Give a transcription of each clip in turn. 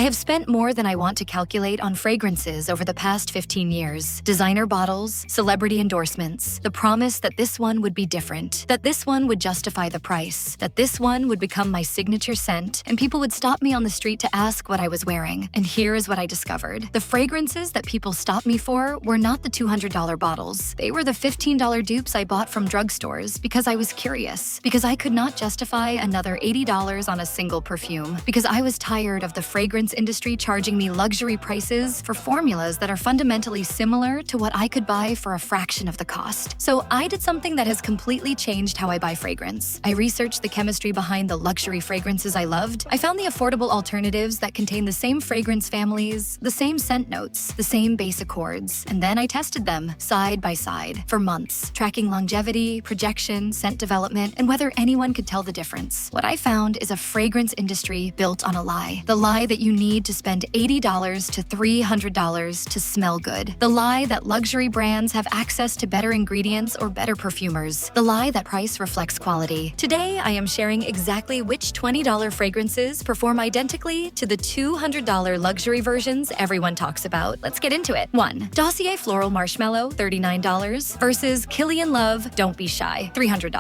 I have spent more than I want to calculate on fragrances over the past 15 years. Designer bottles, celebrity endorsements, the promise that this one would be different, that this one would justify the price, that this one would become my signature scent, and people would stop me on the street to ask what I was wearing. And here is what I discovered. The fragrances that people stopped me for were not the $200 bottles. They were the $15 dupes I bought from drugstores because I was curious, because I could not justify another $80 on a single perfume, because I was tired of the fragrance industry charging me luxury prices for formulas that are fundamentally similar to what I could buy for a fraction of the cost. So I did something that has completely changed how I buy fragrance. I researched the chemistry behind the luxury fragrances I loved. I found the affordable alternatives that contain the same fragrance families, the same scent notes, the same base accords, and then I tested them side by side for months, tracking longevity, projection, scent development, and whether anyone could tell the difference. What I found is a fragrance industry built on a lie. The lie that you need to spend $80 to $300 to smell good. The lie that luxury brands have access to better ingredients or better perfumers. The lie that price reflects quality. Today, I am sharing exactly which $20 fragrances perform identically to the $200 luxury versions everyone talks about. Let's get into it. 1. Dossier Floral Marshmallow, $39 versus Kilian Love Don't Be Shy, $300.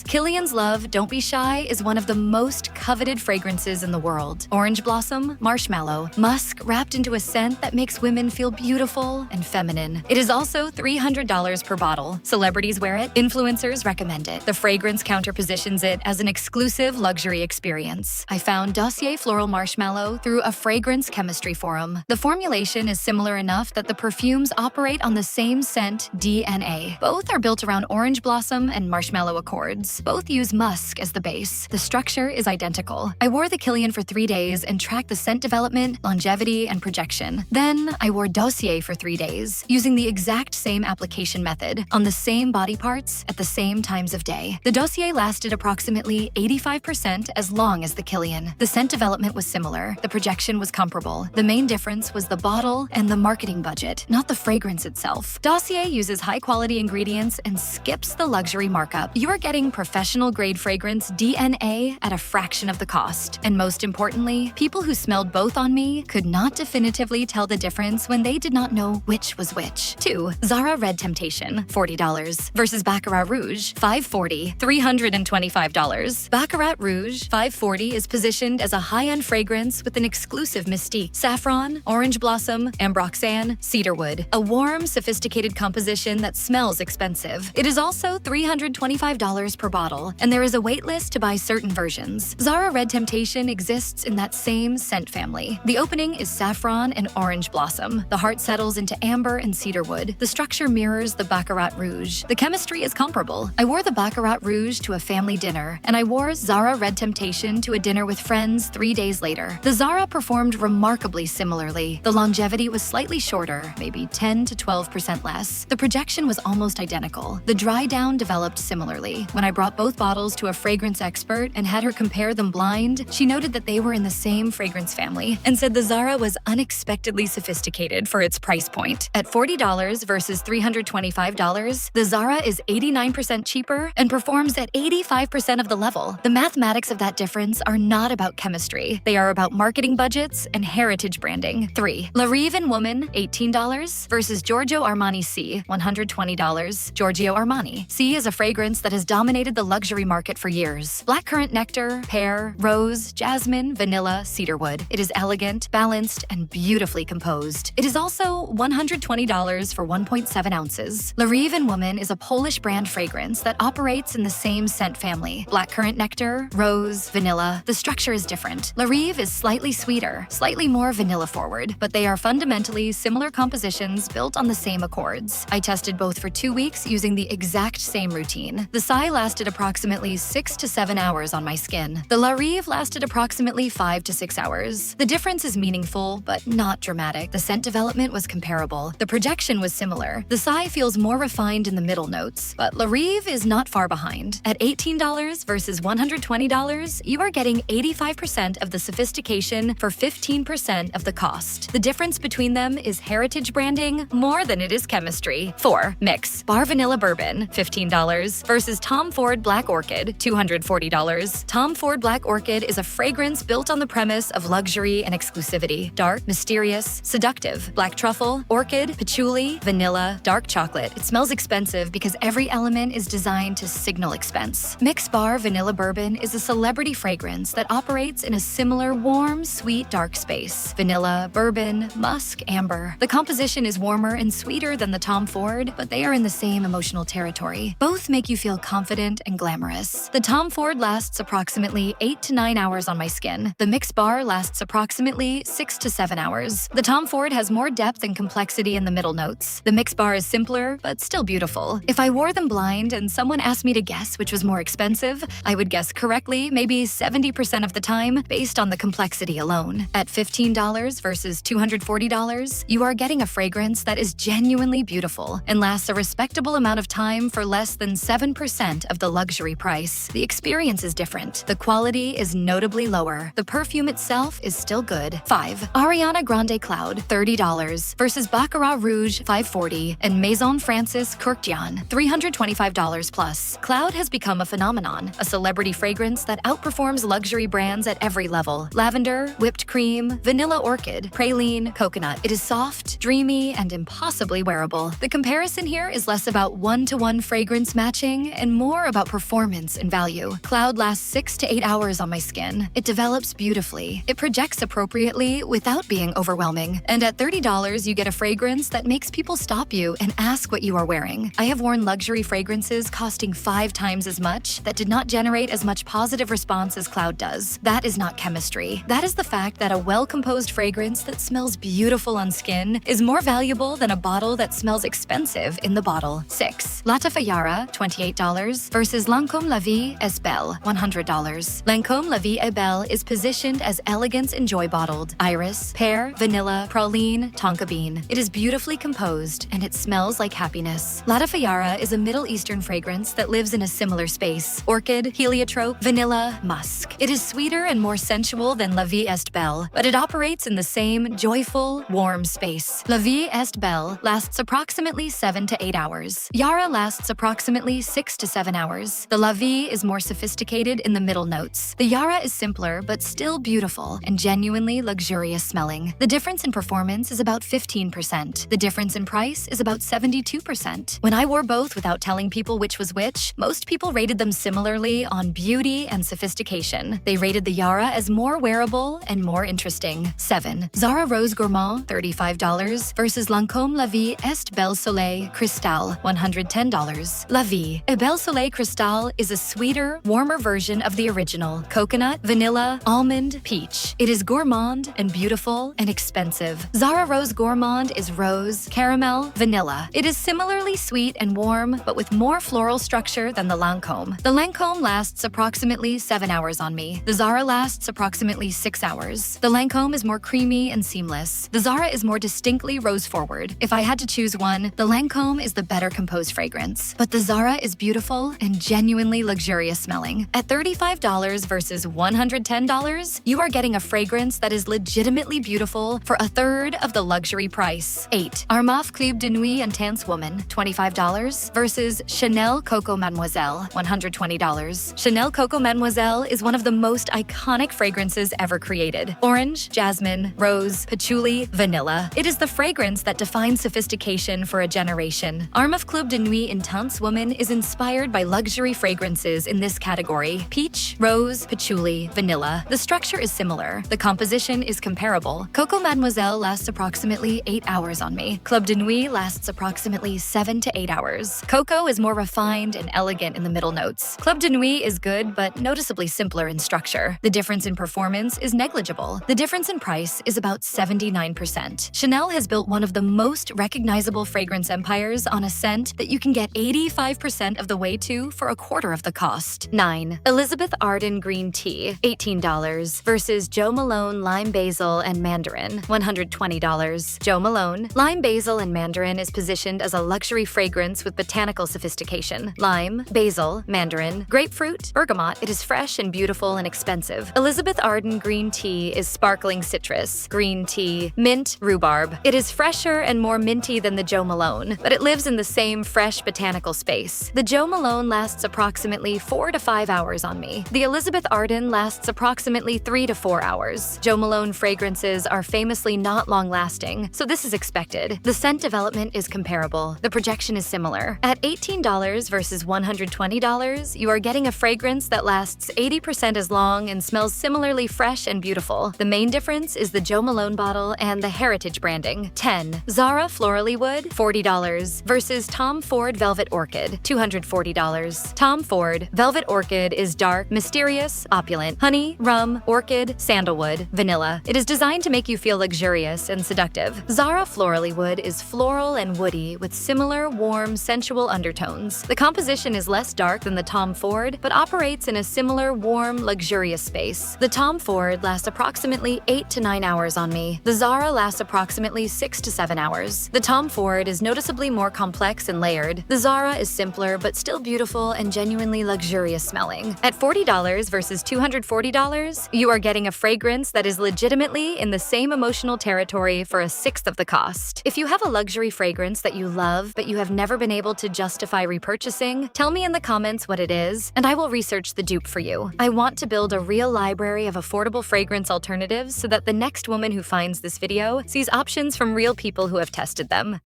Kilian's Love Don't Be Shy is one of the most coveted fragrances in the world. Orange blossom, marshmallow, musk wrapped into a scent that makes women feel beautiful and feminine. It is also $300 per bottle. Celebrities wear it, influencers recommend it. The fragrance counterpositions it as an exclusive luxury experience. I found Dossier Floral Marshmallow through a fragrance chemistry forum. The formulation is similar enough that the perfumes operate on the same scent DNA. Both are built around orange blossom and marshmallow accords. Both use musk as the base. The structure is identical. I wore the Kilian for 3 days and tracked the scent development, longevity, and projection. Then I wore Dossier for 3 days, using the exact same application method, on the same body parts, at the same times of day. The Dossier lasted approximately 85% as long as the Kilian. The scent development was similar. The projection was comparable. The main difference was the bottle and the marketing budget, not the fragrance itself. Dossier uses high-quality ingredients and skips the luxury markup. You are getting professional-grade fragrance DNA at a fraction of the cost. And most importantly, people who smelled both on me could not definitively tell the difference when they did not know which was which. 2. Zara Red Temptation, $40 versus Baccarat Rouge, $540, $325. Baccarat Rouge, $540 is positioned as a high-end fragrance with an exclusive mystique. Saffron, orange blossom, ambroxan, cedarwood. A warm, sophisticated composition that smells expensive. It is also $325 per bottle, and there is a wait list to buy certain versions. Zara Red Temptation exists in that same scent family. The opening is saffron and orange blossom. The heart settles into amber and cedarwood. The structure mirrors the Baccarat Rouge. The chemistry is comparable. I wore the Baccarat Rouge to a family dinner, and I wore Zara Red Temptation to a dinner with friends 3 days later. The Zara performed remarkably similarly. The longevity was slightly shorter, maybe 10 to 12% less. The projection was almost identical. The dry down developed similarly. When I brought both bottles to a fragrance expert and had her compare them blind, she noted that they were in the same fragrance family and said the Zara was unexpectedly sophisticated for its price point. At $40 versus $325, the Zara is 89% cheaper and performs at 85% of the level. The mathematics of that difference are not about chemistry. They are about marketing budgets and heritage branding. 3. La Rive in Woman, $18 versus Giorgio Armani C, $120. Giorgio Armani C is a fragrance that has dominated the luxury market for years. Blackcurrant nectar, pear, rose, jasmine, vanilla, cedarwood. It is elegant, balanced, and beautifully composed. It is also $120 for 1.7 ounces. La Rive in Woman is a Polish brand fragrance that operates in the same scent family. Blackcurrant nectar, rose, vanilla. The structure is different. La Rive is slightly sweeter, slightly more vanilla forward, but they are fundamentally similar compositions built on the same accords. I tested both for 2 weeks using the exact same routine. The Sai lasted approximately 6 to 7 hours on my skin. The La Rive lasted approximately 5 to 6 hours. The difference is meaningful, but not dramatic. The scent development was comparable. The projection was similar. The Sai feels more refined in the middle notes, but La Rive is not far behind. At $18 versus $120, you are getting 85% of the sophistication for 15% of the cost. The difference between them is heritage branding more than it is chemistry. 4. Mix. Bar Vanilla Bourbon, $15 versus Tom Ford Black Orchid, $240. Tom Ford Black Orchid is a fragrance built on the premise of luxury luxury and exclusivity. Dark, mysterious, seductive. Black truffle, orchid, patchouli, vanilla, dark chocolate. It smells expensive because every element is designed to signal expense. Mix Bar Vanilla Bourbon is a celebrity fragrance that operates in a similar warm, sweet, dark space. Vanilla, bourbon, musk, amber. The composition is warmer and sweeter than the Tom Ford, but they are in the same emotional territory. Both make you feel confident and glamorous. The Tom Ford lasts approximately 8 to 9 hours on my skin. The Mix Bar lasts approximately 6 to 7 hours. The Tom Ford has more depth and complexity in the middle notes. The Mix Bar is simpler, but still beautiful. If I wore them blind and someone asked me to guess which was more expensive, I would guess correctly maybe 70% of the time based on the complexity alone. At $15 versus $240, you are getting a fragrance that is genuinely beautiful and lasts a respectable amount of time for less than 7% of the luxury price. The experience is different. The quality is notably lower. The perfume itself is still good. 5. Ariana Grande Cloud, $30 versus Baccarat Rouge, $540, and Maison Francis Kurkdjian, $325 plus. Cloud has become a phenomenon, a celebrity fragrance that outperforms luxury brands at every level. Lavender, whipped cream, vanilla orchid, praline, coconut. It is soft, dreamy, and impossibly wearable. The comparison here is less about one-to-one fragrance matching and more about performance and value. Cloud lasts 6 to 8 hours on my skin. It develops beautifully. It projects appropriately without being overwhelming. And at $30, you get a fragrance that makes people stop you and ask what you are wearing. I have worn luxury fragrances costing 5 times as much that did not generate as much positive response as Cloud does. That is not chemistry. That is the fact that a well-composed fragrance that smells beautiful on skin is more valuable than a bottle that smells expensive in the bottle. 6. La Tafayara, $28 versus Lancôme La Vie est Belle, $100. Lancôme La Vie est Belle is positioned as elegance and joy bottled. Iris, pear, vanilla, praline, tonka bean. It is beautifully composed and it smells like happiness. La Tafayara is a Middle Eastern fragrance that lives in a similar space. Orchid, heliotrope, vanilla, musk. It is sweeter and more sensual than La Vie est Belle, but it operates in the same joyful, warm space. La Vie est Belle lasts approximately 7 to 8 hours. Yara lasts approximately 6 to 7 hours. The La Vie is more sophisticated in the middle notes. The Yara is simpler but still beautiful and genuinely luxurious smelling. The difference in performance is about 15%. The difference in price is about 72%. When I wore both without telling people which was which, most people rated them similarly on beauty and sophistication. They rated the Yara as more wearable and more interesting. 7. Zara Rose Gourmand, $35 versus Lancôme La Vie est Belle Soleil Cristal, $110. La Vie et Belle Soleil Cristal is a sweeter, warmer version of the original. Coconut, vanilla, almond, peach. It is gourmand and beautiful and expensive. Zara Rose Gourmand is rose, caramel, vanilla. It is similarly sweet and warm, but with more floral structure than the Lancôme. The Lancôme lasts approximately 7 hours on me. The Zara lasts approximately 6 hours. The Lancôme is more creamy and seamless. The Zara is more distinctly rose-forward. If I had to choose one, the Lancôme is the better composed fragrance. But the Zara is beautiful and genuinely luxurious smelling. At $35 versus $110, you are getting a fragrance that is legitimately beautiful for a third of the luxury price. 8. Armaf Club de Nuit Intense Woman, $25 versus Chanel Coco Mademoiselle, $120. Chanel Coco Mademoiselle is one of the most iconic fragrances ever created. Orange, jasmine, rose, patchouli, vanilla. It is the fragrance that defines sophistication for a generation. Armaf Club de Nuit Intense Woman is inspired by luxury fragrances in this category: peach, rose, patchouli, vanilla. The structure is similar. The composition is comparable. Coco Mademoiselle lasts approximately 8 hours on me. Club de Nuit lasts approximately 7 to 8 hours. Coco is more refined and elegant in the middle notes. Club de Nuit is good, but noticeably simpler in structure. The difference in performance is negligible. The difference in price is about 79%. Chanel has built one of the most recognizable fragrance empires on a scent that you can get 85% of the way to for a quarter of the cost. 9. Elizabeth Arden Green Tea, $18 versus Jo Malone Lime Basil and Mandarin, $120. Jo Malone Lime Basil and Mandarin is positioned as a luxury fragrance with botanical sophistication. Lime, basil, mandarin, grapefruit, bergamot. It is fresh and beautiful and expensive. Elizabeth Arden Green Tea is sparkling citrus, green tea, mint, rhubarb. It is fresher and more minty than the Jo Malone, but it lives in the same fresh botanical space. The Jo Malone lasts approximately 4 to 5 hours on me. The Elizabeth Arden lasts approximately 3 to 4 hours. Jo Malone fragrances are famously not long-lasting, so this is expected. The scent development is comparable. The projection is similar. At $18 versus $120, you are getting a fragrance that lasts 80% as long and smells similarly fresh and beautiful. The main difference is the Jo Malone bottle and the heritage branding. 10. Zara Florally Wood, $40 versus Tom Ford Velvet Orchid, $240. Tom Ford Velvet Orchid is dark, mysterious, opulent. Honey, rum, orchid, sandalwood, vanilla. It is designed to make you feel luxurious and seductive. Zara Florally Wood is floral and woody with similar, warm, sensual undertones. The composition is less dark than the Tom Ford, but operates in a similar, warm, luxurious space. The Tom Ford lasts approximately 8 to 9 hours on me. The Zara lasts approximately 6 to 7 hours. The Tom Ford is noticeably more complex and layered. The Zara is simpler but still beautiful and genuinely luxurious smelling. At $40 versus $240, you are getting a fragrance that is legitimately in the same emotional territory for a sixth of the cost. If you have a luxury fragrance that you love but you have never been able to justify repurchasing, tell me in the comments what it is, and I will research the dupe for you. I want to build a real library of affordable fragrance alternatives so that the next woman who finds this video sees options from real people who have tested them.